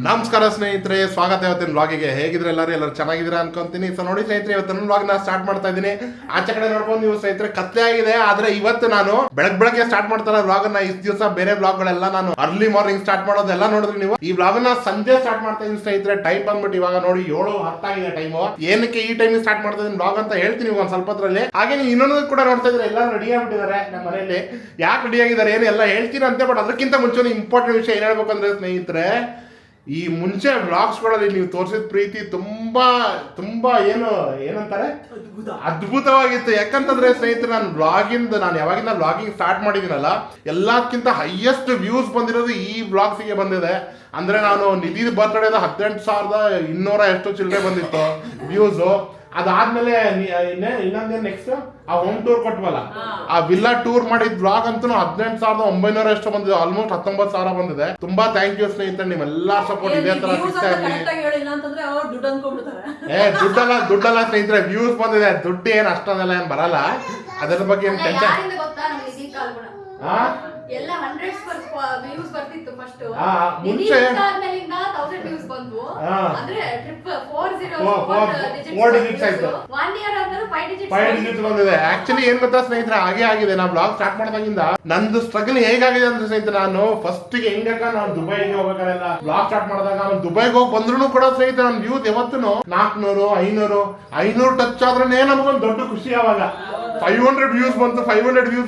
ನಮಸ್ಕಾರ ಸ್ನೇಹಿತರೆ, ಸ್ವಾಗತ ಇವತ್ತಿನ ವ್ಲಾಗಿಗೆ. ಹೇಗಿದ್ರೆ ಎಲ್ಲರೂ ಚೆನ್ನಾಗಿದ್ದೀರಾ ಅನ್ಕೊಂತೀನಿ. ಸೊ ನೋಡಿ ಸ್ನೇಹಿತರೆ, ಇವತ್ತಿನ ವ್ಲಾಗ್ ನ ಸ್ಟಾರ್ಟ್ ಮಾಡ್ತಾ ಇದ್ದೀನಿ. ಆಚೆ ಕಡೆ ನೋಡ್ಕೊಂಡು ನೀವು ಸ್ನೇಹಿತರೆ ಕತ್ಲೆ ಆಗಿದೆ, ಆದ್ರೆ ಇವತ್ತು ನಾನು ಬೆಳಗ್ಗೆ ಸ್ಟಾರ್ಟ್ ಮಾಡ್ತಾರೆ ವ್ಲಾಗ್ ನ. ಇಷ್ಟು ದಿವಸ ಬೇರೆ ವ್ಲಾಗ್ ಗಳೆಲ್ಲ ನಾನು ಅರ್ಲಿ ಮಾರ್ನಿಂಗ್ ಸ್ಟಾರ್ಟ್ ಮಾಡೋದೆಲ್ಲ ನೋಡಿದ್ರಿ ನೀವು. ಈ ವ್ಲಾಗ್ ನ ಸಂಜೆ ಸ್ಟಾರ್ಟ್ ಮಾಡ್ತಾ ಇದ್ದೀನಿ ಸ್ನೇಹಿತರೆ. ಟೈಮ್ ಬಂದ್ಬಿಟ್ಟು ಇವಾಗ ನೋಡಿ 7:10 ಆಗಿದೆ ಟೈಮು. ಏನಕ್ಕೆ ಈ ಟೈಮ್ ಸ್ಟಾರ್ಟ್ ಮಾಡ್ತಾ ಇದ್ದೀನಿ ವ್ಲಾಗ್ ಅಂತ ಹೇಳ್ತೀನಿ ಒಂದ್ ಸ್ವಲ್ಪ ಹೊತ್ತರಲ್ಲಿ. ಹಾಗೆ ನೀವು ಇನ್ನೊಂದು ಕೂಡ ನೋಡ್ತಾ ಇದ್ರೆ ಎಲ್ಲ ರೆಡಿ ಆಗ್ಬಿಟ್ಟಿದ್ದಾರೆ ನಮ್ಮ ಮನೆಯಲ್ಲಿ. ಯಾಕೆ ರೆಡಿ ಆಗಿದ್ದಾರೆ ಏನು ಎಲ್ಲ ಹೇಳ್ತೀನಿ ಅಂತೆ. ಬಟ್ ಅದಕ್ಕಿಂತ ಮುಂಚೆ ಇಂಪಾರ್ಟೆಂಟ್ ವಿಷಯ ಏನ್ ಹೇಳ್ಬೇಕು ಅಂದ್ರೆ ಸ್ನೇಹಿತರೆ, ಈ ಮುಂಚೆ ವ್ಲಾಗ್ಸ್ಗಳಲ್ಲಿ ನೀವು ತೋರಿಸಿದ ಪ್ರೀತಿ ತುಂಬಾ ತುಂಬಾ ಏನಂತಾರೆ ಅದ್ಭುತವಾಗಿತ್ತು. ಯಾಕಂತಂದ್ರೆ ಸ್ನೇಹಿತರೆ, ನಾನು ಯಾವಾಗಿಂದ ವ್ಲಾಗಿಂಗ್ ಸ್ಟಾರ್ಟ್ ಮಾಡಿದ್ದೀನಲ್ಲ, ಎಲ್ಲಕ್ಕಿಂತ ಹೈಯೆಸ್ಟ್ ವ್ಯೂಸ್ ಬಂದಿರೋದು ಈ ವ್ಲಾಗ್ಸಿಗೆ ಬಂದಿದೆ. ಅಂದ್ರೆ ನಾನು ನಿಧಿ ಬರ್ತ್ಡೇದ 18,200 ಎಷ್ಟು ಚಿಲ್ಲರೆ ಬಂದಿತ್ತು ವ್ಯೂಸು. ಅದಾದ್ಮೇಲೆ ಇನ್ನೊಂದೇನು ನೆಕ್ಸ್ಟ್ ಆ ಹೋಮ್ ಟೂರ್ ಕೊಟ್ವಲ್ಲ, ಆ ವಿಲ್ಲಾ ಟೂರ್ ಮಾಡಿದ ವ್ಲಾಗ್ ಅಂತೂ 18,900 ಎಷ್ಟು ಬಂದಿದೆ. ಆಲ್ಮೋಸ್ಟ್ 19,000 ಬಂದಿದೆ. ತುಂಬಾ ಥ್ಯಾಂಕ್ ಯು ಸ್ನೇಹಿತರೆ, ನಿಮ್ಮೆಲ್ಲಾ ಸಪೋರ್ಟ್ ಇದೇ ತರ ಸಿಗ್ತಾ ಇರ್ಲಿ. ದುಡ್ಡಲ್ಲ ಸ್ನೇಹಿತರೆ, ವ್ಯೂಸ್ ಬಂದಿದೆ. ದುಡ್ಡು ಏನ್ ಅಷ್ಟೊಂದೆಲ್ಲ ಏನ್ ಬರಲ್ಲ, ಅದ್ರ ಬಗ್ಗೆ ಏನ್ ಟೆನ್ಷನ್. ಎಲ್ಲ 100 ವ್ಯೂಸ್ ಬರ್ತಿತ್ತು ಫಸ್ಟ್. ಮುಂಚೆ 1000 ವ್ಯೂಸ್ ಬಂದ್ವು. ಅಂದ್ರೆ ಟ್ರಿಪ್ 4 ಡಿಜಿಟ್ಸ್ ಆಯ್ತು. 1 ಇಯರ್ ಆದ್ಮೇಲೆ 5 ಡಿಜಿಟ್ಸ್ ಬಂದಿದೆ. ಆಕ್ಚುಲಿ ಏನ್ ಗೊತ್ತಾ ಸ್ನೇಹಿತರೆ, ಹಾಗೆ ಆಗಿದೆ. ನಾವು ಬ್ಲಾಗ್ ಸ್ಟಾರ್ಟ್ ಮಾಡಿದಾಗಿಂದ ನಂದು ಸ್ಟ್ರಗಲ್ ಹೇಗಾಗಿದೆ ಅಂದ್ರೆ ಸ್ನೇಹಿತರೆ, ನಾನು ಫಸ್ಟ್ ಗೆ ಹೆಂಗಕ್ಕ ನಾನು ದುಬೈಗೆ ಹೋಗ್ಬೇಕಾರೆಲ್ಲ ಬ್ಲಾಗ್ ಸ್ಟಾರ್ಟ್ ಮಾಡಿದಾಗ ದುಬೈಗೆ ಹೋಗಿ ಬಂದ್ರು ಕೂಡ ಸ್ನೇಹಿತರೆ ನನ್ನ ವ್ಯೂಸ್ ಯಾವತ್ತೂ 400 500 ಟಚ್ ಆದ್ರೆ ನಮ್ಗೊಂದು ದೊಡ್ಡ ಖುಷಿ. ಅವಾಗ 500 ವ್ಯೂಸ್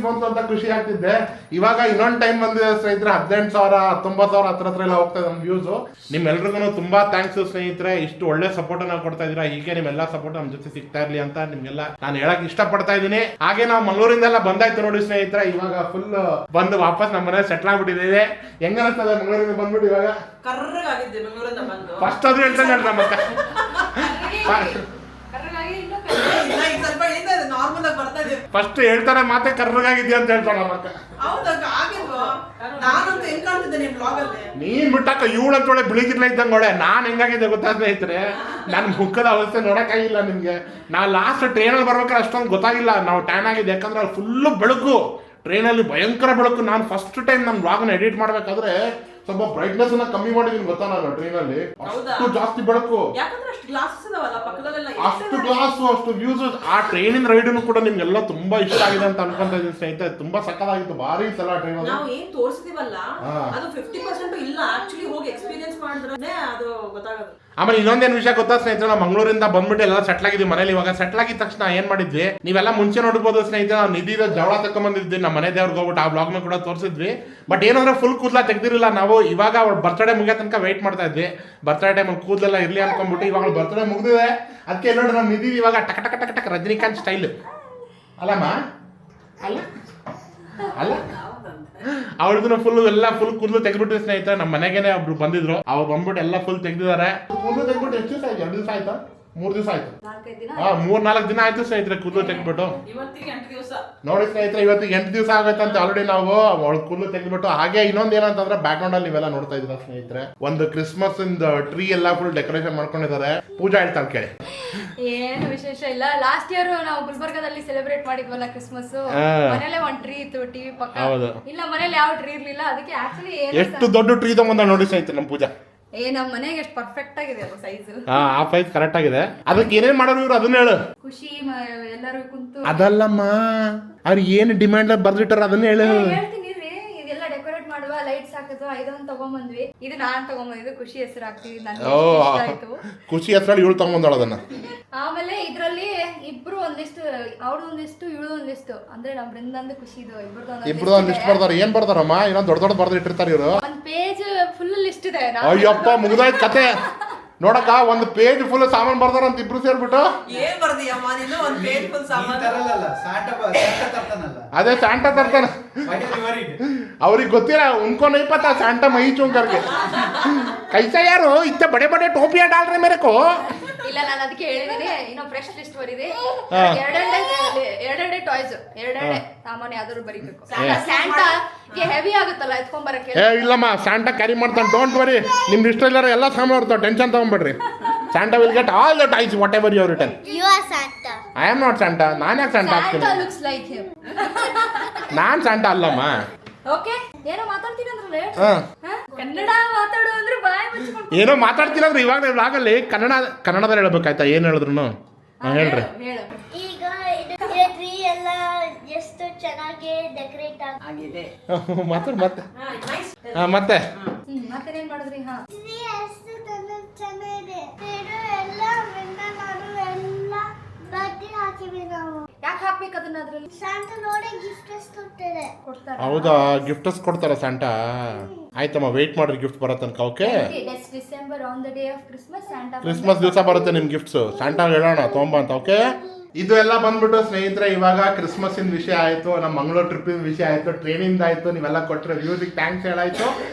ಬಂತು ಅಂತ ಖುಷಿ ಆಗ್ತಿದ್ದೆ. ಇವಾಗ ಇನ್ನೊಂದು ಟೈಮ್ ಬಂದಿದೆ ಸ್ನೇಹಿತರೆ, 18,000 19,000 ಹತ್ರ ಎಲ್ಲ ಹೋಗ್ತಾ ಇದೆ ನಮ್ಮ ವ್ಯೂಸ್. ನಿಮ್ಮೆಲ್ರಿಗೂ ತುಂಬಾ ಥ್ಯಾಂಕ್ಸ್ ಸ್ನೇಹಿತರೆ, ಇಷ್ಟು ಒಳ್ಳೆ ಸಪೋರ್ಟ್ ನಾವು ಕೊಡ್ತಾ ಇದೀರಾ. ಹೀಗೆ ನಿಮ್ಮೆಲ್ಲ ಸಪೋರ್ಟ್ ನಮ್ಮ ಜೊತೆ ಸಿಗ್ತಾ ಇರ್ಲಿ ಅಂತ ನಿಮ್ಗೆಲ್ಲ ನಾನು ಹೇಳಕ್ ಇಷ್ಟಪಡ್ತಾ ಇದ್ದೀನಿ. ಹಾಗೆ ನಾವು ಮಂಗಳೂರಿಂದೆಲ್ಲ ಬಂದಾಯ್ತು ನೋಡಿ ಸ್ನೇಹಿತರೆ. ಇವಾಗ ಫುಲ್ ಬಂದು ವಾಪಸ್ ನಮ್ಮ ಮನೆ ಸೆಟ್ಲ್ ಆಗ್ಬಿಟ್ಟಿದೆ. ಹೆಂಗ ಅನಿಸ್ತದೆ ಮಂಗಳೂರಿಂದ ಬಂದ್ಬಿಟ್ಟು ಇವಾಗ? ಫಸ್ಟ್ ಆದ್ರೂ ಹೇಳ್ತಾನೆ ನಮ್ಮ ಫಸ್ಟ್ ಹೇಳ್ತಾನೆ ಮಾತೆ ಕರ್ರಗಾಗಿದ್ಯಾ ಅಂತ ಹೇಳ್ತಾಳ ಮಕ್ಕ. ನೀನ್ ಬಿಟ್ಟಾಕ ಇವಳಂತೊಳೆ ಬಿಳಿಗಿರ್ಲ ಇದ್ದಂಗೋಳೆ. ನಾನ್ ಹೆಂಗಾಗಿದೆ ಗೊತ್ತಾ ಸ್ನೇಹಿತರೆ, ನನ್ ಮುಖದ ಅವಸ್ಥೆ ನೋಡಕ್ಕಾಗಿಲ್ಲ ನಿಮ್ಗೆ. ನಾ ಲಾಸ್ಟ್ ಟ್ರೈನಲ್ಲಿ ಬರ್ಬೇಕಾದ್ರೆ ಅಷ್ಟೊಂದು ಗೊತ್ತಾಗಿಲ್ಲ ನಾವು ಟ್ಯಾನ್ ಆಗಿದೆ. ಯಾಕಂದ್ರೆ ಅಲ್ಲಿ ಫುಲ್ಲು ಬೆಳಕು, ಟ್ರೈನಲ್ಲಿ ಭಯಂಕರ ಬೆಳಕು. ನಾನು ಫಸ್ಟ್ ಟೈಮ್ ನನ್ನ ವ್ಲಾಗ್ನ ಎಡಿಟ್ ಮಾಡ್ಬೇಕಾದ್ರೆ ಸ್ವಲ್ಪ ಬ್ರೈಟ್ನೆಸ್ ಕಮ್ಮಿ ಮಾಡಿದೀನಿ ಗೊತ್ತಾ ನಾನು ಟ್ರೈನಲ್ಲಿ. ಅಷ್ಟು ಜಾಸ್ತಿ ಬೆಳಕು, ಅಷ್ಟು ಗ್ಲಾಸ್, ಅಷ್ಟು ವ್ಯೂಸ್. ಆ ಟ್ರೈನಿನ ರೈಡನ್ನು ಕೂಡ ನಿಮ್ಗೆಲ್ಲ ತುಂಬಾ ಇಷ್ಟ ಆಗಿದೆ ಅಂತ ಅನ್ಕೊಂತ ಇದ್ದೀನಿ ಸ್ನೇಹಿತರೆ. ತುಂಬಾ ಸಕ್ಕತ್ತಾಗಿತ್ತು, ಭಾರಿ ಸಲ ಟ್ರೈನ್ ನಾವು ಏನ್ ತೋರಿಸ್ತೀವಲ್ಲ ಅದು 50% ಇಲ್ಲ. ಆಕ್ಚುಲಿ ಹೋಗಿ ಎಕ್ಸ್ಪೀರಿಯನ್ಸ್ ಮಾಡಿದ್ರೆ ಅದು ಗೊತ್ತಾಗೋದು. ಆಮೇಲೆ ಇನ್ನೊಂದೇನು ವಿಷಯ ಗೊತ್ತಾ ಸ್ನೇಹಿತರೆ, ನಾವು ಮಂಗಳೂರಿಂದ ಬಂದ್ಬಿಟ್ಟು ಎಲ್ಲ ಸೆಟ್ಲ್ ಆಗಿದ್ವಿ ಮನೇಲಿ. ಇವಾಗ ಸೆಟ್ಲ್ ಆಗಿದ ತಕ್ಷಣ ಏನ್ ಮಾಡಿದ್ವಿ, ನೀವೆಲ್ಲ ಮುಂಚೆ ನೋಡ್ಬೋದು ಸ್ನೇಹಿತರೆ, ನಾವು ನಿಧಿದ ಜವಳ ತಕೊಂಡ್ಬಂದಿದ್ವಿ ನಮ್ಮ ಮನೆ ದೇವ್ರಿಗೆ ಹೋಗ್ಬಿಟ್ಟು. ಆ ಬ್ಲಾಗ್ನ ಕೂಡ ತೋರಿಸಿದ್ವಿ. ಬಟ್ ಏನಂದ್ರೆ ಫುಲ್ ಕೂದಲ ತೆಗ್ದಿರಲಿಲ್ಲ ನಾವು. ಇವಾಗ ಅವ್ರ ಬರ್ತ್ಡೇ ಮುಗಿಯೋ ತನಕ ವೆಯ್ಟ್ ಮಾಡ್ತಾ ಇದ್ವಿ. ಬರ್ತ್ಡೇ ಟೈಮಲ್ಲಿ ಕೂದಲೆಲ್ಲ ಇರ್ಲಿ ಅನ್ಕೊಂಡ್ಬಿಟ್ಟು ಇವಾಗ ಬರ್ತ್ಡೇ ಮುಗಿದಿದೆ. ಅದಕ್ಕೆ ನೋಡಿ ನಮ್ಮ ನಿಧಿ ಇವಾಗ ಟಕ್ ಟಕ್ ಟಕ್ ಟಕ್ ರಜನಿಕಾಂತ್ ಸ್ಟೈಲ್ ಅಲ್ಲಮ್ಮ, ಅಲ್ಲ ಅಲ್ಲ ಅವ್ರದ್ದು ಫುಲ್ ಕೂದಲು ತೆಗೆದ್ಬಿಟ್ಟು ಸ್ನೇಹಿತರೆ. ನಮ್ಮ ಮನೆಗೇನೆ ಒಬ್ರು ಬಂದಿದ್ರು, ಅವ್ರು ಬಂದ್ಬಿಟ್ಟು ಎಲ್ಲ ಫುಲ್ ತೆಗ್ದಿದ್ದಾರೆ. ಕೂದಲು ತೆಗ್ಬಿಟ್ಟು ಎಷ್ಟು ದಿವಸ ಆಯ್ತು? 2 ದಿವಸ ಆಯ್ತಾ? 3 ದಿವಸ ಆಯ್ತು. 3-4 ದಿನ ಆಯ್ತು ಸ್ನೇಹಿತರೆ ಕೂದಲು ತೆಗ್ಬಿಟ್ಟು. ನೋಡಿ ಸ್ನೇಹಿತರೆ, ಇವತ್ತಿಗೆ 8 ದಿವಸ ಆಗೈತಂತೆ ಆಲ್ರೆಡಿ ನಾವು ಅವಳ ಕೂದಲು ತೆಗ್ಬಿಟ್ಟು. ಹಾಗೆ ಇನ್ನೊಂದು ಏನಂತಂದ್ರೆ ಬ್ಯಾಕ್ ಗ್ರೌಂಡ್ ಅಲ್ಲಿ ನೀವೆಲ್ಲ ನೋಡ್ತಾ ಇದ್ದೀರಾ ಸ್ನೇಹಿತರೆ, ಒಂದು ಕ್ರಿಸ್ಮಸ್ ಟ್ರೀ ಎಲ್ಲ ಫುಲ್ ಡೆಕೋರೇಷನ್ ಮಾಡ್ಕೊಂಡಿದ್ದಾರೆ. ಪೂಜಾ ಹೇಳ್ತಾಳೆ ಕೇಳಿ. ಏನು ವಿಶೇಷ ಇಲ್ಲ. ಲಾಸ್ಟ್ ಇಯರ್ ನಾವು ಗುಲ್ಬರ್ಗದಲ್ಲಿ ಸೆಲೆಬ್ರೇಟ್ ಮಾಡಿದ್ವಲ್ಲ ಕ್ರಿಸ್ಮಸ್, ಮನೇಲೆ ಒಂದ್ ಟ್ರೀ ಇತ್ತು ಟಿವಿ ಪಕ್ಕ. ಇಲ್ಲ ಮನೇಲಿ ಯಾವ ಟ್ರೀ ಇರ್ಲಿಲ್ಲ. ಅದಕ್ಕೆ ಆಕ್ಚುಲಿ ಎಷ್ಟು ದೊಡ್ಡ ಟ್ರೀ ತಗೊಂಡ ನೋಡಿ ಸ್ನೇಹಿತರೆ ನಮ್ಮ ಪೂಜಾ. ನಮ್ಮ ಮನೆಗೆ ಎಷ್ಟು ಪರ್ಫೆಕ್ಟ್ ಆಗಿದೆ ಅದು ಸೈಜ್. ಆ ಸೈಜ್ ಕರೆಕ್ಟ್ ಆಗಿದೆ. ಅದಕ್ಕೆ ಏನೇನ್ ಮಾಡೋರು ಇವ್ರು ಅದನ್ನ ಹೇಳು. ಖುಷಿ ಎಲ್ಲರೂ ಕುಂತು. ಅದಲ್ಲಮ್ಮ, ಅವ್ರು ಏನು ಡಿಮ್ಯಾಂಡ್ ಬರ್ದಿಟ್ಟಾರ ಅದನ್ನ ಹೇಳು. ಹೇಳ್ತೀನಿ ರೀ, ಇದೆಲ್ಲ ಡೆಕೋರೇಟ್ ಮಾಡುವ ಲೈಟ್ಸ್ ಹಾಕೋದು ಇದೊಂದು ತಗೊಂಡ್ಬಂದ್ವಿ. ಇದು ನಾನ್ ತಗೊಂಡ್ಬಂದಿದ್ದು, ಖುಷಿ ಹೆಸರು ಹಾಕ್ತಿವಿ. ಖುಷಿ ಹೆಸರಲ್ಲಿ ಇವಳು ತಗೊಂಡ್ಬಂದಳ ಅದನ್ನ. ಆಮೇಲೆ ಇದ್ರಲ್ಲಿ ಇಬ್ರು ಒಂದಿಷ್ಟು, ಅವ್ರದ್ದು ಒಂದಿಷ್ಟು ಇವಳು ಒಂದಿಷ್ಟು, ಅಂದ್ರೆ ನಮ್ ಬೃಂದಂದು ಖುಷಿದು ಇಬ್ರು ಒಂದಿಷ್ಟು ಬರ್ದಾರ. ಏನ್ ಬರ್ದಾರಮ್ಮ? ಇನ್ನೊಂದು ದೊಡ್ಡ ಬರ್ದಿಟ್ಟಿರ್ತಾರೆ ಇವರು. ಒಂದ್ ಪೇಜ್ ಫುಲ್ ಲಿಸ್ಟ್ ಇದೆ. ಅಯ್ಯಪ್ಪ ಮುಗ್ದಾಯ್ತು ಕತೆ. ನೋಡಕ್ಕ, ಒಂದು ಪೇಜ್ ಫುಲ್ ಸಾಮಾನ್ ಬರ್ದಾರ ಅಂತ ಇಬ್ರು ಸೇರ್ಬಿಟ್ಟು. ಏನ್ ಬರ್ದಿಯಮ್ಮ ನೀನು? ಒಂದ್ ಪೇಜ್ ಫುಲ್ ಸಾಮಾನು. ಅದೇ ಸ್ಯಾಂಟಾ ತರ್ತಾನ. ಅವ್ರಿಗೆ ಗೊತ್ತಿಲ್ಲ ಉನ್ಕೋ ನೈ ಪತಾ ಸ್ಯಾಂಟಾ ಮೈ ಚೂಂಕರ್ಗೆ ಕೈಸಾ ಯಾರು ಇತ್ತ ಬಡೆ ಬಡೆ ಟೋಪಿಯಾ ಡಾಲ್ರೆ ಮೇರೆ ಕೋ. ಇಲ್ಲ, ನಾನು ಅದಕ್ಕೆ ಹೇಳಿದೀನಿ, ಇನ್ನೂ ಫ್ರೆಶ್ ಲಿಸ್ಟ್ ಬರೀರಿ. ಎರಡೆರಡೆ ಟಾಯ್ಸ್, ಎರಡೆರಡೆ ಸಾಮಾನ್ಯ ಯಾವ್ದಾದ್ರು ಬರೀಬೇಕು. ಸ್ಯಾಂಟಾಗೆ ಹೆವಿ ಆಗುತ್ತಲ್ಲ ಎತ್ಕೊಂಡ್ಬರಕ್ಕೆ. ಇಲ್ಲಮ್ಮ, ಸ್ಯಾಂಟಾ ಕ್ಯಾರಿ ಮಾಡ್ತಾನೆ, ಡೋಂಟ್ ವರಿ. ನಿಮ್ ಲಿಸ್ಟ್ ಎಲ್ಲ ಸಾಮಾನು ಇರ್ತಾವೆ, tension ತಗೊಂಡ್ಬಿಡ್ರಿ. Santa will get all the toys, whatever you have written. You are Santa. I am not Santa. ನಾನು ಯಾಕೆ Santa ಆಗ್ತೀನಿ? Santa looks like him. ನಾನು Santa ಅಲ್ಲಮ್ಮ. ಓಕೆ, ಏನೋ ಮಾತಾಡ್ತೀನಿ ಅಂದ್ರೆ ಕನ್ನಡ ಮಾತಾಡು ಅಂದ್ರೆ ಬಾಯಿ ಮುಚ್ಕೊಂಡು ಏನೋ ಮಾತಾಡ್ತೀನಂದ್ರೆ ಇವಾಗ ನೀವು ಆಗಲ್ಲಿ ಕನ್ನಡದಲ್ಲಿ ಹೇಳ್ಬೇಕಾಯ್ತಾ ಏನು ಹೇಳಿದ್ರು ಹೇಳ್ರಿ. ಹೇಳು. ಈಗ ಟ್ರೀ ಎಲ್ಲ ಎಷ್ಟು ಚೆನ್ನಾಗಿ ಡೆಕೋರೇಟ್ ಆಗಿದೆ. ಮಾತಾಡು ಮತ್ತೆ ನೈಸ್. ಮತ್ತೆ ಮತ್ತೇನೇನ್ ಮಾಡಿದ್ರಿ? ಹಾ, ಟ್ರೀ ಎಷ್ಟು ಚೆನ್ನಾಗಿದೆ. ಇದು ಎಲ್ಲ ನಾನು ಎಲ್ಲ ಬಟ್ಟೆ ಹಾಕಿವಿ ನಾವು. ಯಾಕೆ ಹಾಕ್ಬೇಕು ಅದನ್ನ ಅದ್ರಲ್ಲಿ? ಶಾಂತ ನೋಡಿ ಗಿಫ್ಟ್ ಕೊಡ್ತಾರೆ. ಕೊಡ್ತಾರೆ. ಹೌದಾ, ಗಿಫ್ಟಸ್ ಕೊಡ್ತಾರ ಸ್ಯಾಂಟಾ? ಆಯ್ತಮ್ಮ, ವೆಯ್ಟ್ ಮಾಡ್ರಿ ಗಿಫ್ಟ್ ಬರೋ ತನಕ. Okay, December on the day of Christmas Santa Christmas ದಿವಸ ಬರುತ್ತೆ ನಿಮ್ ಗಿಫ್ಟ್ಸ್. ಸ್ಯಾಂಟಾ ಹೇಳೋಣ ತೊಗೊಂಬ ಅಂತ. ಓಕೆ, ಇದು ಎಲ್ಲ ಬಂದ್ಬಿಟ್ಟು ಸ್ನೇಹಿತರೆ, ಇವಾಗ ಕ್ರಿಸ್ಮಸ್ ಇನ್ ವಿಷಯ ಆಯ್ತು, ನಮ್ಮ ಮಂಗಳೂರು ಟ್ರಿಪ್ ವಿಷಯ ಆಯ್ತು, ಟ್ರೈನಿಂದ ಆಯ್ತು, ನೀವೆಲ್ಲ ಕೊಟ್ಟರೆ ವ್ಯೂಸಿಗೆ ಥ್ಯಾಂಕ್ಸ್ ಹೇಳಾಯ್ತು.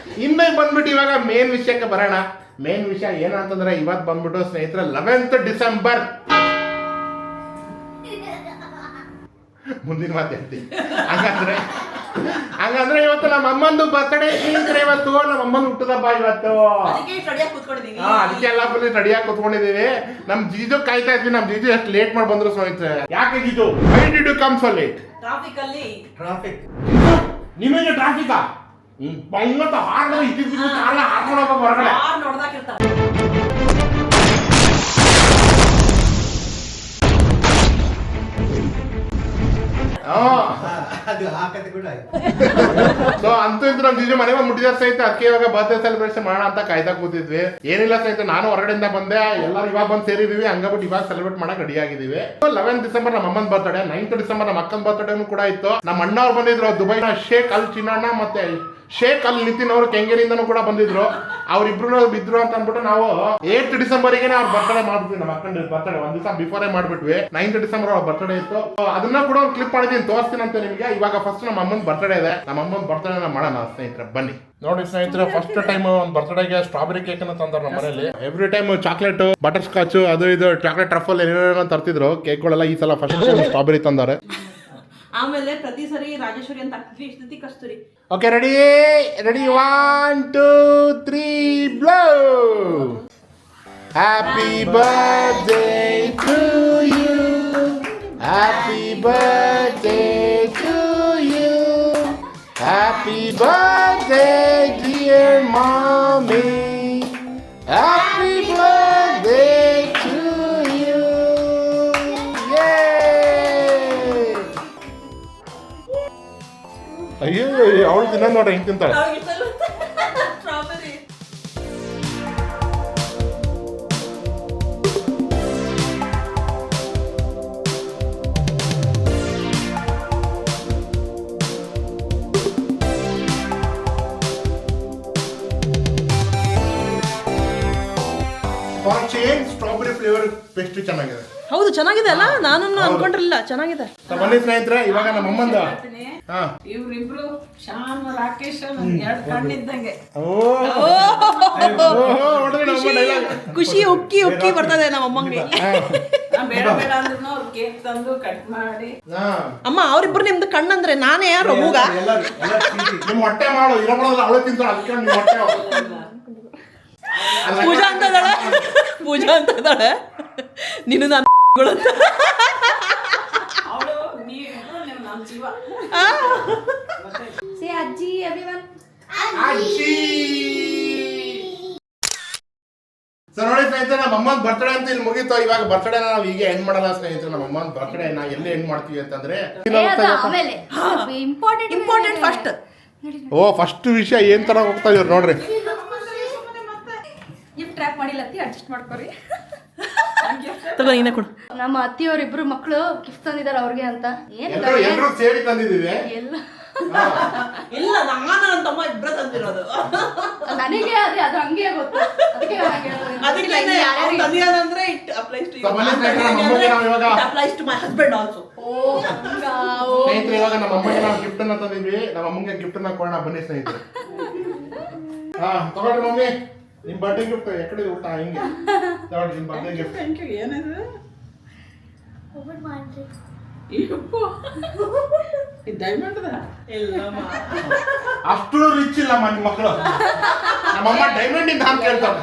ಇನ್ನು ಬಂದ್ಬಿಟ್ಟು ಇವಾಗ ಮೇನ್ ವಿಷಯಕ್ಕೆ ಬರೋಣ. ಮೇನ್ ವಿಷಯ ಏನಂತಂದ್ರೆ, ಇವತ್ತು ಬಂದ್ಬಿಟ್ಟು ಸ್ನೇಹಿತರೆ 11th ಡಿಸೆಂಬರ್. ಮುಂದಿನ ಮಾತು ಹೇಳ್ತೀನಿ. ಹಂಗಂದ್ರೆ ಇವತ್ತು ನಮ್ಮ ಅಮ್ಮಂದು ಬರ್ತ್ಡೇ ಸ್ನೇಹಿತರೆ. ಇವತ್ತು ನಮ್ಮ ಅಮ್ಮನ ಹುಟ್ಟದಬ್ಬ ಇವತ್ತು. ಅದಕ್ಕೆ ಸ್ಟಡಿಯಾಗಿ ಕೂತ್ಕೊಂಡಿದ್ದೀನಿ. ಅದಕ್ಕೆ ಎಲ್ಲ ಫುಲ್ ರೆಡಿಯಾಗಿ ಕೂತ್ಕೊಂಡಿದೀವಿ. ನಮ್ ಜೀಜು ಕಾಯ್ತಾ ಇದ್ವಿ. ನಮ್ ಜೀಜು ಎಷ್ಟು ಲೇಟ್ ಮಾಡಿ ಬಂದ್ರು ಸ್ನೇಹಿತರೆ. ಯಾಕೆ ಜೀಜು, why did you come so late? Traffic ಅಲ್ಲಿ ನಿಮಗೆ ಟ್ರಾಫಿಕಾ? ಬಂಗತ್ತ ಹಾರ್ದ ಇದ್ದಿದ್ದು ಕಾರಣ ಹಾಕೊಂಡು ಹೋಗೋ ಹೊರಗಡೆ. ಯಾರು ನೋಡ್ದಾಕಿರ್ತಾರೆ. ಸೊ ಅಂತೂ ಇಂತೂ ನಮ್ ಜೀಜು ಮನೆ ಬಂದು ಮುಟ್ಟಿದಾರ ಸಹಿತ. ಅದಕ್ಕೆ ಇವಾಗ ಬರ್ತ್ಡೇ ಸೆಲೆಬ್ರೇಷನ್ ಮಾಡೋಣ ಅಂತ ಕಾಯ್ತಾ ಕೂತಿದ್ವಿ. ಏನಿಲ್ಲ ಸಹಿತ, ನಾನು ಹೊರಗಡೆಯಿಂದ ಬಂದೆ, ಎಲ್ಲರೂ ಇವಾಗ ಬಂದು ಸೇರಿದೀವಿ. ಹಂಗಾಬಿಟ್ಟು ಇವಾಗ ಸೆಲೆಬ್ರೇಟ್ ಮಾಡಕ್ ರೆಡಿ ಆಗಿದೀವಿ. 11th ಡಿಸೆಂಬರ್ ನಮ್ಮ ಅಮ್ಮನ ಬರ್ತ್ಡೇ, 9th ಡಿಸೆಂಬರ್ ನಮ್ಮ ಅಕ್ಕನ ಬರ್ತ್ಡೇನು ಕೂಡ ಇತ್ತು. ನಮ್ಮ ಅಣ್ಣ ಅವ್ರು ಬಂದಿದ್ರು, ದುಬೈನ ಶೇಖ್ ಅಲ್ ಚಿನ್ನಣ್ಣ ಮತ್ತೆ ಶೇಖ್ ಅಲ್ ನಿತಿನ್ ಅವರು ಕೆಂಗೇರಿಯಿಂದನೂ ಕೂಡ ಬಂದಿದ್ರು. ಅವ್ರಿಬ್ರು ಬಿದ್ರು ಅಂತ ಅಂದ್ಬಿಟ್ಟು ನಾವು 8th ಡಿಸೆಂಬರ್ಗೆ ಅವ್ರ ಬರ್ತ್ಡೇ ಮಾಡ್ಬಿಟ್ವಿ. ನಮ್ಮ ಅಕ್ಕನ ಬರ್ತ್ಡೇ ಒಂದ್ ದಿವಸ ಬಿಫೋರೇ ಮಾಡ್ಬಿಟ್ವಿ. 9th ಡಿಸೆಂಬರ್ ಅವ್ರ ಬರ್ತ್ಡೇ ಇತ್ತು. ಅದನ್ನ ಕೂಡ ಒಂದು ಕ್ಲಿಪ್ ಮಾಡಿದೀನಿ, ತೋರಿಸ್ತೀನಿ ಅಂತ ನಿಮ್ಗೆ. ಇವಾಗ ಫಸ್ಟ್ ನಮ್ಮ ಅಮ್ಮನ ಬರ್ತ್ಡೇ ಇದೆ. ನಮ್ಮ ಅಮ್ಮನ ಬರ್ತ್ಡೇ ಮಾಡೋಣ ಸ್ನೇಹಿತರೆ, ಬನ್ನಿ. ನೋಡಿ ಸ್ನೇಹಿತರೆ, ಫಸ್ಟ್ ಟೈಮ್ ಒಂದು ಬರ್ತ್ಡೇಗೆ ಸ್ಟ್ರಾಬೆರಿ ಕೇಕ್ ಅನ್ನ ತಂದಾರ ನಮ್ಮ ಮನೇಲಿ. Every time chocolate, butter scotch, ಅದು ಇದು ಚಾಕ್ಲೇಟ್ ಟ್ರಫಲ್ ಏನೇನೋ ತರ್ತಿದ್ರು. ಕೇಕ್ಗಳೆಲ್ಲ ಈ ಸಲ ಫಸ್ಟ್ ಟೈಮ್ ಸ್ಟ್ರಾಬೆರಿ ತಂದಾರೆ. ಆಮೇಲೆ ಪ್ರತಿ ಸರಿ ರಾಜೇಶ್ವರಿ ಅಂತ ಹಾಕ್ತಿದ್ವಿ, Shruti Kasturi. Okay, ready 1 2 3 blow. Happy birthday to you, happy birthday to you, happy birthday dear ಮಾಮಿ, ಹ್ಯಾಪಿ ಬರ್ತ್ಡೇ ಟು ಯು. ಅಯ್ಯೋ, ಅವಳು ತಿನ್ನ ನೋಡ್ರಿ ಹೆಂಗ್ ತಿಂತಾಳೆ. Strawberry. For change strawberry flavour pastry ಚೆನ್ನಾಗಿದೆ. ಹೌದು, ಚೆನ್ನಾಗಿದೆ ಅಲ್ಲ? ನಾನು ಅನ್ಕೊಂಡಿರಲಿಲ್ಲ, ಚೆನ್ನಾಗಿದೆ. ಬನ್ನಿ ಸ್ನೇಹಿತರೆ, ಇವಾಗ ನಮ್ಮ ಅಮ್ಮಂದ ಇವ್ರಿಬ್ರು ಶಾನ್ ರಾಕೇಶ್ ಎರಡು ಕಣ್ಣಿದ್ದಂಗೆ. ಖುಷಿ ಉಕ್ಕಿ ಉಕ್ಕಿ ಬರ್ತದೆ ನಮ್ಮ ಅಮ್ಮಂಗೆ. ಬೇಡ ಬೇಡ ಅಂದ್ರೂ ಅವ್ರು ಕೇಕ್ ತಂದು ಕಟ್ ಮಾಡಿ. ಅಮ್ಮ, ಅವ್ರಿಬ್ರು ನಿಮ್ದು ಕಣ್ಣಂದ್ರೆ ನಾನೇ ಯಾರು ಮೂಗ? ನಿಮ್ ಹೊಟ್ಟೆ ಮಾಡು, ಇರೋದ್ರಲ್ಲಿ ಅವಳು ತಿಂತಾಳೆ. ಅದಕ್ಕೆ ನಿಮ್ ಹೊಟ್ಟೆ ಪೂಜಾ ಅಂತದಾಳೆ, ಪೂಜಾ ಅಂತದಾಳೆ. ನೀನು ನಾನು Say Ajji, everyone. ಅಜ್ಜಿ. ಸೊ ನೋಡಿ ಸ್ನೇಹಿತರೆ, ನಮ್ಮ ಅಮ್ಮನ ಬರ್ತ್ಡೇ ಅಂತ ಇಲ್ಲಿ ಮುಗೀತು. ಇವಾಗ ಬರ್ತ್ಡೇ ನಾವು ಈಗ ಎಂಡ್ ಮಾಡಲ್ಲ ಸ್ನೇಹಿತರೆ. ನಮ್ಮ ಅಮ್ಮನ ಬರ್ತ್ಡೇ ನಾ ಎಲ್ಲಿ ಎಂಡ್ ಮಾಡ್ತೀವಿ ಅಂತಂದ್ರೆ, ಆಮೇಲೆ ಇಂಪಾರ್ಟೆಂಟ್ ಫಸ್ಟ್. ಓ ಫಸ್ಟ್ ವಿಷಯ ಏನ್ ತರ ಹೋಗ್ತಾ ಇವ್ರು ನೋಡ್ರಿ. ಗಿಫ್ಟ್ ಟ್ರ್ಯಾಕ್ ಮಾಡಿಲ್ಲ, ಅಡ್ಜಸ್ಟ್ ಮಾಡ್ಕೊರಿ. ತಗೋ, ನೀನೇ ಕೊಡು. ನಮ್ಮ ಅತ್ತಿಯವ್ರ ಇಬ್ರು ಮಕ್ಕಳು ಗಿಫ್ಟ್ ತಂದಿದ್ದಾರೆ ಅವ್ರಿಗೆ ಅಂತ. ಎಲ್ಲರೂ ಸೇರಿ ತಂದಿದ್ದೀವಿ. ಎಲ್ಲ ಇಲ್ಲ, ನಾನು ನನ್ನ ತಮ್ಮ ಇಬ್ಬರೇ ತಂದಿರೋದು. ನನಗೆ ಅದೇ ಅದು ಹಂಗೆ ಗೊತ್ತು. ಅದಕ್ಕೆ ತಂದಿರೋದಂದ್ರೆ it applies to you. It applies to my husband also. ಸ್ನೇಹಿತರೆ, ಇವಾಗ ನಮ್ಮ ಅಮ್ಮಗೆ ನಾವು ಗಿಫ್ಟ್ ಅನ್ನ ತಂದಿದ್ವಿ. ನಮ್ಮ ಅಮ್ಮಗೆ ಗಿಫ್ಟ್ ಅನ್ನ ಕೊಡೋಣ ಬನ್ನಿ ಸ್ನೇಹಿತರೆ. ತಗೊಳ್ರಿ ಮಮ್ಮಿ, ನಿಮ್ ಬರ್ಡೇ ಗಿಫ್ಟ್. ಎಕಡೆ ಊಟ ಹಿಂಗೆ ತಗೊಳ್ರಿ ನಿಮ್ ಬರ್ಡೇ ಗಿಫ್ಟ್. Thank you. ಏನಿದೆ? ಓಪನ್ ಮಾಡ್ರಿ. ಅಷ್ಟು ರಿಚ್ ಇಲ್ಲ ನಿಮ್ಮ ಮಕ್ಕಳು. ನಮ್ಮಮ್ಮ ಡೈಮಂಡ್ ಇಂದ ಅಂತ ಕೇಳ್ತಾರೆ.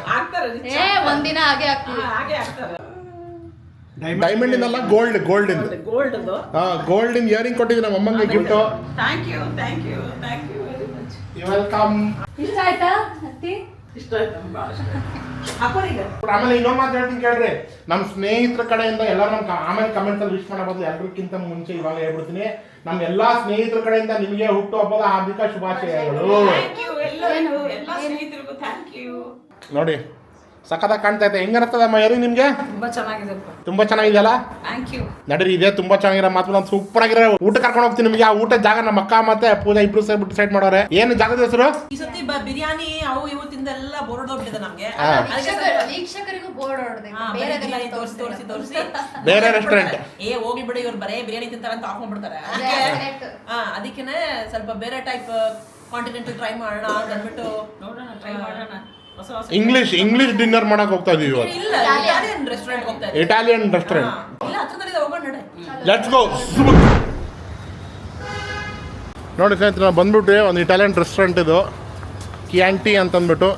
ಒಂದಿನ ಹಾಗೆ ಹಾಗೆ ಆಗ್ತಾರೆ. ಡೈಮಂಡ್ ಇಂದಲ್ಲ gold gold gold in earring ಕೊಟ್ಟಿದ್ವಿ ನಮ್ಮ ಅಮ್ಮಂಗೆ gift. Thank you very much. Welcome. ಇಷ್ಟ ಆಯ್ತಾ ಅತ್ತಿ? ಇಷ್ಟ ಆಯ್ತು ಭಾಳ ಹಾಕೋರೀಗ. ಆಮೇಲೆ ಇನ್ನೊಂದು ಮಾತು ಹೇಳ್ತೀನಿ ಕೇಳ್ರಿ, ನಮ್ಮ ಸ್ನೇಹಿತರ ಕಡೆಯಿಂದ ಎಲ್ಲರೂ ನಮ್ಗೆ ಆಮೇಲೆ ಕಮೆಂಟ್ಸ್ ಅಲ್ಲಿ ವಿಶ್ ಮಾಡೋ ಬದಲು ಎಲ್ಲರಿಗಿಂತ ಮುಂಚೆ ಇವಾಗ ಹೇಳ್ಬಿಡ್ತೀನಿ, ನಮ್ಮ ಎಲ್ಲಾ ಸ್ನೇಹಿತರ ಕಡೆಯಿಂದ ನಿಮಗೆ ಹುಟ್ಟು ಹಬ್ಬದ ಹಾರ್ದಿಕ ಶುಭಾಶಯಗಳು. ಎಲ್ಲ ಸ್ನೇಹಿತರಿಗೂ ಥ್ಯಾಂಕ್ ಯು. ನೋಡಿ ಸಖತ್ತಾಗಿ ಕಾಣ್ತಾ ಇದೆ. ಹೆಂಗ ಅನಿಸ್ತದಮ್ಮ ಯಾರಿ ನಿಮ್ಗೆ? ತುಂಬಾ ಚೆನ್ನಾಗಿದೆ. ತುಂಬಾ ಚೆನ್ನಾಗಿದೆಯಲ್ಲ? Thank you. ನಡೀರಿ, ಇದೆ ತುಂಬಾ ಚೆನ್ನಾಗಿರೋ ಮಾತು. ನಾನು ಸೂಪರ್ ಆಗಿರೋ ಊಟ ಕರ್ಕೊಂಡು ಹೋಗ್ತೀನಿ ನಿಮಗೆ. ಆ ಊಟದ ಜಾಗ ನಮ್ಮ ಅಕ್ಕ ಮತ್ತೆ ಪೂಜಾ ಇಬ್ರು ಸೇರ್ಬಿಟ್ಟು ಡಿಸೈಡ್ ಮಾಡೋರೆ. ಏನು ಜಾಗದ ಹೆಸರು? ಈ ಸತಿ ಬಿರಿಯಾನಿ ಅವು ಇವು ತಿಂದೆಲ್ಲ ಬೋರ್ಡ್ ಹೋಗ್ಬಿಟ್ಟಿದೆ ನಮ್ಗೆ. ವೀಕ್ಷಕರಿಗೂ ಬೋರ್ಡ್ ತೋರಿಸಿ ಬೇರೆ ರೆಸ್ಟೋರೆಂಟ್ ಹೋಗ್ಲಿ ಬಿಡಿ, ಇವ್ರು ಬರೇ ಬಿರಿಯಾನಿ ತಿಂತಾರ ಅಂತ ಆಫ್ ಮಾಡ್ಬಿಡ್ತಾರೆ. ಅದಕ್ಕೇನೆ ಸ್ವಲ್ಪ ಬೇರೆ ಟೈಪ್ ಕಾಂಟಿನೆಂಟಲ್ ಟ್ರೈ ಮಾಡೋಣ ಅಂದ್ಬಿಟ್ಟು ನೋಡೋಣ, ಟ್ರೈ ಮಾಡೋಣ. ಇಂಗ್ಲಿಷ್ ಡಿನ್ನರ್ ಮಾಡಕ್ ಹೋಗ್ತಾ ಇದೀವಿ ಇವಾಗ. ಇಲ್ಲ, ಇಟಾಲಿಯನ್ ರೆಸ್ಟೋರೆಂಟ್ ಹೋಗ್ತಾ ಇದ್ದೀವಿ. Italian restaurant. ಇಲ್ಲ, ಹತ್ರದಲ್ಲಿದೆ, ಹೋಗೋಣ ನಡೆ. Let's go. ನೋಡಿ ಸ್ನೇಹಿತರೆ, ನಾವು ಬಂದ್ಬಿಟ್ಟು ಒಂದು ಇಟಾಲಿಯನ್ ರೆಸ್ಟೋರೆಂಟ್ ಇದು, ಕ್ಯಾಂಟಿ ಅಂತಂದ್ಬಿಟ್ಟು.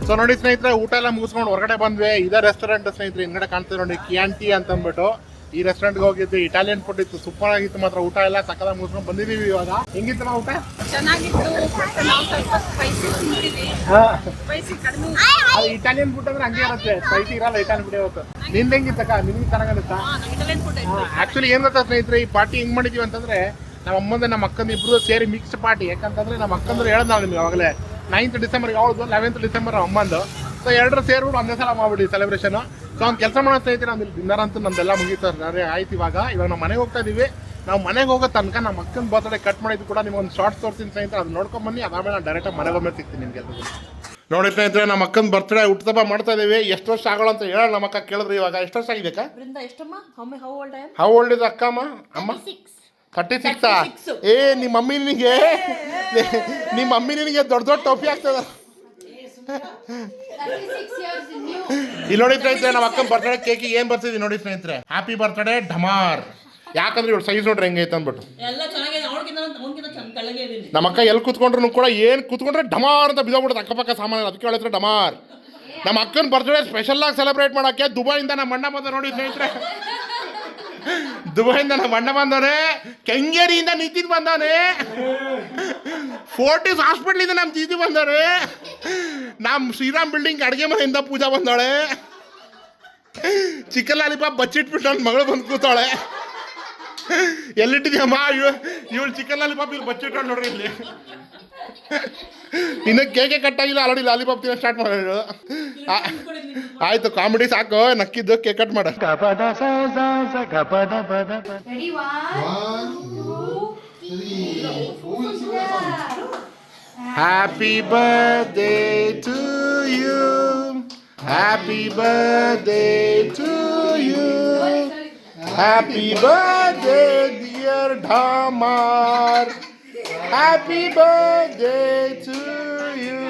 ಸೊ ನೋಡಿ ಸ್ನೇಹಿತರೆ, ಊಟ ಎಲ್ಲ ಮುಗಿಸ್ಕೊಂಡು ಹೊರಗಡೆ ಬಂದ್ವಿ. ಇದೇ ರೆಸ್ಟೋರೆಂಟ್ ಸ್ನೇಹಿತರೆ, ಹಿಂಗಡೆ ಕಾಣ್ತೀವಿ ನೋಡಿ, ಕ್ಯಾಂಟಿ ಅಂತಂದ್ಬಿಟ್ಟು. ಈ ರೆಸ್ಟೋರೆಂಟ್ಗೆ ಹೋಗಿದ್ದು, ಇಟಾಲಿಯನ್ ಫುಡ್ ಇತ್ತು, ಸೂಪರ್ ಆಗಿತ್ತು ಮಾತ್ರ. ಊಟ ಎಲ್ಲ ಸಕ್ಕದಾಗಿ ಮುಗಿಸ್ಕೊಂಡು ಬಂದಿದ್ದೀವಿ ಇವಾಗ. ಹೆಂಗಿತ್ತು ನಾವು ಊಟ? ಚೆನ್ನಾಗಿತ್ತು. ನಾವು ಸ್ವಲ್ಪ ಸ್ಪೈಸಿ ತಿಂತೀವಿ. ಸ್ಪೈಸಿ ಕಡಿಮೆ. ಅದು ಇಟಾಲಿಯನ್ ಫುಡ್ ಅಂದ್ರೆ ಹಂಗೆ ಇರುತ್ತೆ, ಸ್ಪೈಸಿ ಇರಲ್ಲ. ಇಟಾಲಿಯನ್ ಫುಡ್ ಇವತ್ತು ನಿಂದ ಹೆಂಗಿತ್ತಕ್ಕ? ನಿಮ್ಗೆ ಚೆನ್ನಾಗಿರುತ್ತಾ? ಇಟಾಲಿಯನ್ ಫುಡ್ ಆಕ್ಚುಲಿ ಏನ್ ಗೊತ್ತಾ ಸ್ನೇಹಿತರೆ, ಈ ಪಾರ್ಟಿ ಹೆಂಗ್ ಮಾಡಿದೀವಿ ಅಂತಂದ್ರೆ, ನಮ್ಮ ಅಮ್ಮಂದ ನಮ್ಮ ಅಕ್ಕಂದ ಇಬ್ರು ಸೇರಿ ಮಿಕ್ಸ್ಡ್ ಪಾರ್ಟಿ. ಯಾಕಂತಂದ್ರೆ ನಮ್ಮ ಅಕ್ಕಂದ್ರು ಹೇಳ್ದ ನಾವು ನಿಮ್ಗೆ ಅವಾಗಲೇ 9th ಡಿಸೆಂಬರ್ ಯಾವ್ದು 11th ಡಿಸೆಂಬರ್ ಅಮ್ಮಂದು. ಸೊ ಎರಡರ ಸೇರ್ಬಿಟ್ಟು ಒಂದೇ ಸಲ ಮಾಡ್ಬಿಡಿ ಸೆಲೆಬ್ರೇಷನ್. ಸೊ ಒಂದು ಕೆಲಸ ಮಾಡೋ ಸ್ನೇಹಿತರೆ, ನಮ್ದು ಡಿನ್ನರ್ ಅಂತೂ ನಮ್ದೆಲ್ಲ ಮುಗೀತಾರೆ ಆಯ್ತು. ಇವಾಗ ನಾವು ಮನೆಗೆ ಹೋಗ್ತಾ ಇದೀವಿ. ನಾವು ಮನೆಗೆ ಹೋಗೋ ತನಕ ನಮ್ಮ ಅಕ್ಕನ ಬರ್ತ್ಡೇ ಕಟ್ ಮಾಡಿದ್ದು ಕೂಡ ನಿಮ್ಗೆ ಒಂದು ಶಾರ್ಟ್ಸ್ ತೋರಿಸ್ತೀನಿ ಸ್ನೇಹಿತರೆ, ಅದು ನೋಡ್ಕೊಂಡ್ ಬನ್ನಿ. ಅದಾದ್ಮೇಲೆ ನಾನು ಡೈರೆಕ್ಟಾಗಿ ಮನೆಗೆ ಬಂದ್ಮೇಲೆ ಸಿಗ್ತೀನಿ ನಿಮ್ಗೆ. ನೋಡಿ ಸ್ನೇಹಿತರೆ, ನಮ್ಮ ಅಕ್ಕನ ಬರ್ತ್ಡೇ ಹುಟ್ಟುಹಬ್ಬ ಮಾಡ್ತಾ ಇದೀವಿ. ಎಷ್ಟು ವರ್ಷ ಆಗೋಣ ಅಂತ ಹೇಳ ನಮ್ಮ ಅಕ್ಕ ಕೇಳಿದ್ರಿ. ಇವಾಗ ಎಷ್ಟು ವರ್ಷ ಆಗಿದೆ ಅಕ್ಕ? ಎಷ್ಟಮ್ಮ? ಹೌ ಓಲ್ಡ್ ಇದೆ ಅಕ್ಕ? ಅಮ್ಮ 36. ಏ ನಿಮ್ಮ ಮಮ್ಮಿ ನಿನಗೆ ದೊಡ್ಡ ದೊಡ್ಡ ಟೋಪಿ ಆಗ್ತದ. ಇಲ್ಲಿ ನೋಡಿ ಸ್ನೇಹಿತರೆ, ನಮ್ಮ ಅಕ್ಕನ ಬರ್ತ್ಡೇ ಕೇಕಿಗೆ ಏನ್ ಬರ್ತಿದ್ವಿ ನೋಡಿ ಸ್ನೇಹಿತರೆ, ಹ್ಯಾಪಿ ಬರ್ತ್ಡೇ ಢಮಾರ್. ಯಾಕಂದ್ರೆ ಇವಳು ಸೈಜ್ ನೋಡ್ರಿ ಹೆಂಗೈತೆ ಅಂದ್ಬಿಟ್ಟು. ನಮ್ಮ ಅಕ್ಕ ಎಲ್ಲಿ ಕುತ್ಕೊಂಡ್ರು ಕೂಡ ಏನ್ ಕುತ್ಕೊಂಡ್ರೆ ಢಮಾರ್ ಅಂತ ಬಿದ್ದೋಗ್ಬಿಡುತ್ತೆ ಅಕ್ಕಪಕ್ಕ ಸಾಮಾನು. ಅದಕ್ಕೆ ಹೇಳಿದ್ರೆ ಢಮಾರ್. ನಮ್ಮ ಅಕ್ಕನ ಬರ್ತ್ಡೇ ಸ್ಪೆಷಲ್ ಆಗಿ ಸೆಲೆಬ್ರೇಟ್ ಮಾಡೋಕ್ಕೆ ದುಬೈಯಿಂದ ನಮ್ಮ ಅಣ್ಣ ಬಂದ ನೋಡಿ ಸ್ನೇಹಿತರೆ. ದುಬೈಯಿಂದ ನಮ್ಮ ಅಣ್ಣ ಬಂದವನೆ, ಕೆಂಗೇರಿಯಿಂದ ನಿತಿನ್ ಬಂದವನೆ, ಫೋರ್ಟಿಸ್ ಹಾಸ್ಪಿಟ್ಲಿಂದ ನಮ್ಮ ಜೀಜಿ ಬಂದವ್ರೆ, ನಮ್ಮ ಶ್ರೀರಾಮ್ ಬಿಲ್ಡಿಂಗ್ ಅಡುಗೆ ಮನೆಯಿಂದ ಪೂಜಾ ಬಂದವಳೆ, ಚಿಕನ್ ಲಾಲಿಪಾಪ್ ಬಚ್ಚಿಟ್ಬಿಟ್ಟು ನನ್ನ ಮಗಳು ಬಂದು ಕೂತಾಳೆ. ಎಲ್ಲಿಟ್ಟಿದ್ಯಮ್ಮ ಇವಳು ಚಿಕನ್ ಲಾಲಿಪಾಪ್ ಇಲ್ಲಿ ಬಚ್ಚಿಟ್ಕೊಂಡು ನೋಡ್ರಿ ಇಲ್ಲಿ. ಇನ್ನು ಕೇಕೆ ಕಟ್ಟಾಗಿಲ್ಲ, ಆಲ್ರೆಡಿ ಲಾಲಿಪಾಪ್ ತಿನ್ನೋ ಸ್ಟಾರ್ಟ್ ಮಾಡೋದು. ಆಯ್ತು ಕಾಮಿಡಿ ಸಾಕು, ನಕ್ಕಿದ್ದು ಕೇಕ್ ಕಟ್ ಮಾಡ. Ready 1 2 happy birthday to you, happy birthday to you, happy birthday dear ಢಾಮಾರ್, ಹ್ಯಾಪಿ ಬರ್ತ್ಡೇ ಟು ಯು.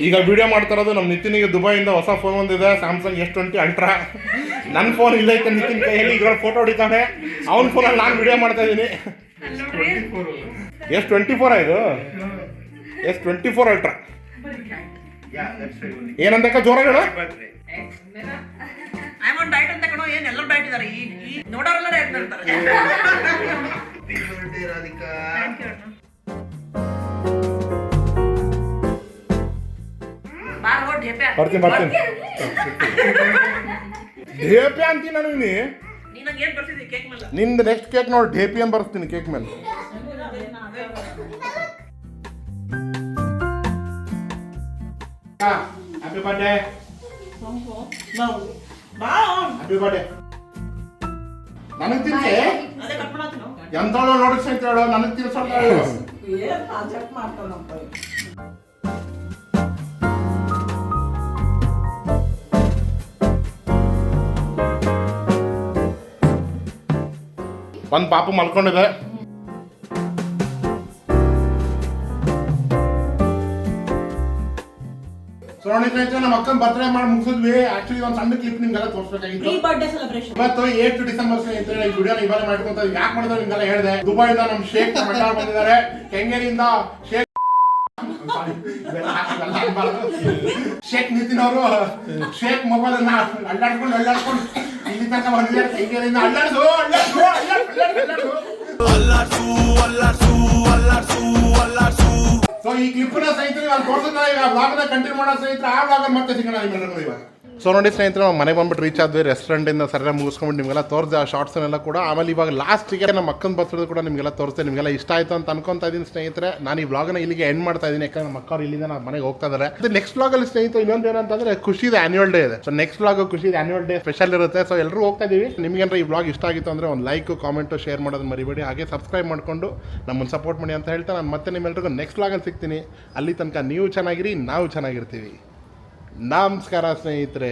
ಈಗ ವಿಡಿಯೋ ಮಾಡ್ತಾ ಇರೋದು ನಮ್ಮ ನಿತಿನಿಗೆ ದುಬೈಯಿಂದ ಹೊಸ ಫೋನ್ ಬಂದಿದೆ, ಸ್ಯಾಮ್ಸಂಗ್ S20 ಅಲ್ಟ್ರಾ. ನನ್ನ ಫೋನ್ ಇಲ್ಲೈತೆ ನಿತಿನ್ ಕೈಯಲ್ಲಿ, ಇದ್ರಲ್ಲಿ ಫೋಟೋ ಹೊಡಿತಾನೆ. ಅವನ ಫೋನಲ್ಲಿ ನಾನು ವಿಡಿಯೋ ಮಾಡ್ತಾ ಇದ್ದೀನಿ. S24 ಇದು S24 ಅಲ್ಟ್ರಾ. ಏನಂತಕ್ಕ ಜೋರಾಗಳು? ಡಯಟ್ ಅಂತ ಕಣೋ, ಏನ್ ಎಲ್ಲರೂ ಡಯಟ್ ಇದಾರೆ, ಈ ನೋಡೋರೆಲ್ಲ ಡಯಟ್ ಮಾಡ್ತಾರೆ. ಬರ್ತೀನಿ ಬರ್ತೀನಿ. ಢೇಪೆ ಅಂತೀನಿ ನಾನು. ನಿಂದು ನೆಕ್ಸ್ಟ್ ಕೇಕ್ ನೋಡಿ, ಢೇಪಿ ಅಂತ ಬರ್ತೀನಿ ಕೇಕ್ ಮೇಲೆ. Happy birthday, happy birthday. ನನಗೆ ತಿನ್ಸಿ ಎಂತವಳು ನೋಡಿಸ್ ಅಂತ ಹೇಳು, ನನಗೆ ತಿನ್ಸಲ್ಲ. ಒಂದು ಪಾಪು ಮಲ್ಕೊಂಡಿದೆ. ಸೊ ನೋಡಿ ಸ್ನೇಹಿತರೆ, ನಮ್ಮ ಅಕ್ಕನ ಬರ್ತ್ಡೇ ಮಾಡಿ ಮುಗಿಸಿದ್ವಿ. ಆಕ್ಚುಲಿ ಒಂದು ಸಣ್ಣ ಕ್ಲಿಪ್ ನಿಮ್ಗೆಲ್ಲ ತೋರಿಸಬೇಕಾಗಿತ್ತು. ಇವತ್ತು 8 ಡಿಸೆಂಬರ್ ಸ್ನೇಹಿತರೆ, ಈ ವಿಡಿಯೋನ ಇವಾಗ ಮಾಡ್ಕೊಂತ ಯಾಕೆ ಮಾಡಿದ್ರೆ ನಿಮ್ಗೆಲ್ಲ ಹೇಳಿದೆ. ದುಬೈಯಿಂದ ನಮ್ಮ ಶೇಖ್ ಮಂಡಾರ್ ಬಂದಿದ್ದಾರೆ, ಕೆಂಗೇರಿಯಿಂದ ಶೇಖ್ ನಿತಿನ್ ಅವರು ಶೇಖ್ ಮೊಬೈಲ್ ಅನ್ನ ಅಲ್ಲಾಡ್ಕೊಂಡು ಇಲ್ಲಿ ತನಕ ಬಂದಿದ್ದಾರೆ. ಕೆಂಗೇರಿಯಿಂದ ಅಲ್ಲಾಡ್ಸು. ಸೊ ಈ ಕ್ಲಿಪ್ನ ಸ್ನೇಹಿತರೆ ನಾನು ತೋರಿಸಿದ್ರೆ ಈಗ ಬ್ಲಾಗ್ನ ಕಂಟಿನ್ಯೂ ಮಾಡೋ ಸ್ನೇಹಿತರೆ, ಆ ಬ್ಲಾಗ್ ಮತ್ತೆ ಸಿಗೋಣ ನಿಮ್ಮೆಲ್ಲರಿಗೂ ಇವಾಗ. ಸೊ ನೋಡಿ ಸ್ನೇಹಿತರೆ, ನಾವು ಮನೆಗೆ ಬಂದ್ಬಿಟ್ಟು ರೀಚ್ ಆದ್ವಿ. ರೆಸ್ಟೋರೆಂಟಿಂದ ಸರಿಯಾಗಿ ಮುಗಿಸ್ಕೊಂಡ್ಬಿಟ್ಟು ನಿಮಗೆಲ್ಲ ತೋರಿಸಿದೆ ಆ ಶಾರ್ಟ್ಸ್ನೆಲ್ಲ ಕೂಡ. ಆಮೇಲೆ ಇವಾಗ ಲಾಸ್ಟಿಗೆ ನಮ್ಮ ಅಕ್ಕನ ಬರ್ತಿರೋದು ಕೂಡ ನಿಮಗೆಲ್ಲ ತೋರಿಸ್ತೆ. ನಿಮಗೆಲ್ಲ ಇಷ್ಟ ಆಯಿತು ಅಂತ ಅನ್ಕೊಂತಾ ಇದ್ದೀನಿ ಸ್ನೇಹಿತರೆ. ನಾನು ಈ ಬ್ಲಾಗ್ನ ಇಲ್ಲಿಗೆ ಎಂಡ್ ಮಾಡ್ತಾ ಇದ್ದೀನಿ, ಯಾಕಂದ್ರೆ ನಮ್ಮ ಅಕ್ಕವ್ರು ಇಲ್ಲಿಂದ ನಾವು ಮನೆಗೆ ಹೋಗ್ತಾ ಇದ್ದಾರೆ. ನೆಕ್ಸ್ಟ್ ಬ್ಲಾಗಲ್ಲಿ ಸ್ನೇಹಿತರೆ ಇನ್ನೊಂದು ಏನಂತಂದ್ರೆ ಖುಷಿದ ಆನ್ಯುವಲ್ ಡೇ ಇದೆ. ಸೊ ನೆಕ್ಸ್ಟ್ ಬ್ಲಾಗ್ ಖುಷಿದ ಆನ್ಯುವಲ್ ಡೇ ಸ್ಪೆಷಲ್ ಇರುತ್ತೆ. ಸೊ ಎಲ್ಲರೂ ಹೋಗ್ತಾ ಇದೀವಿ. ನಿಮ್ಗೇನಾರ ಈ ಬ್ಲಾಗ್ ಇಷ್ಟ ಆಗಿತ್ತು ಅಂದರೆ ಒಂದು ಲೈಕ್ ಕಾಮೆಂಟು ಶೇರ್ ಮಾಡೋದು ಮರಿಬೇಡಿ. ಹಾಗೆ ಸಬ್ಸ್ಕ್ರೈಬ್ ಮಾಡಿಕೊಂಡು ನಮ್ಮನ್ನು ಸಪೋರ್ಟ್ ಮಾಡಿ ಅಂತ ಹೇಳ್ತಾ ನಾನು ಮತ್ತೆ ನಿಮ್ಮೆಲ್ಲರಿಗೂ ನೆಕ್ಸ್ಟ್ ಬ್ಲಾಗಲ್ಲಿ ಸಿಗ್ತೀನಿ. ಅಲ್ಲಿ ತನಕ ನೀವು ಚೆನ್ನಾಗಿರಿ, ನಾವು ಚೆನ್ನಾಗಿರ್ತೀವಿ. ನಮಸ್ಕಾರ ಸ್ನೇಹಿತರೆ.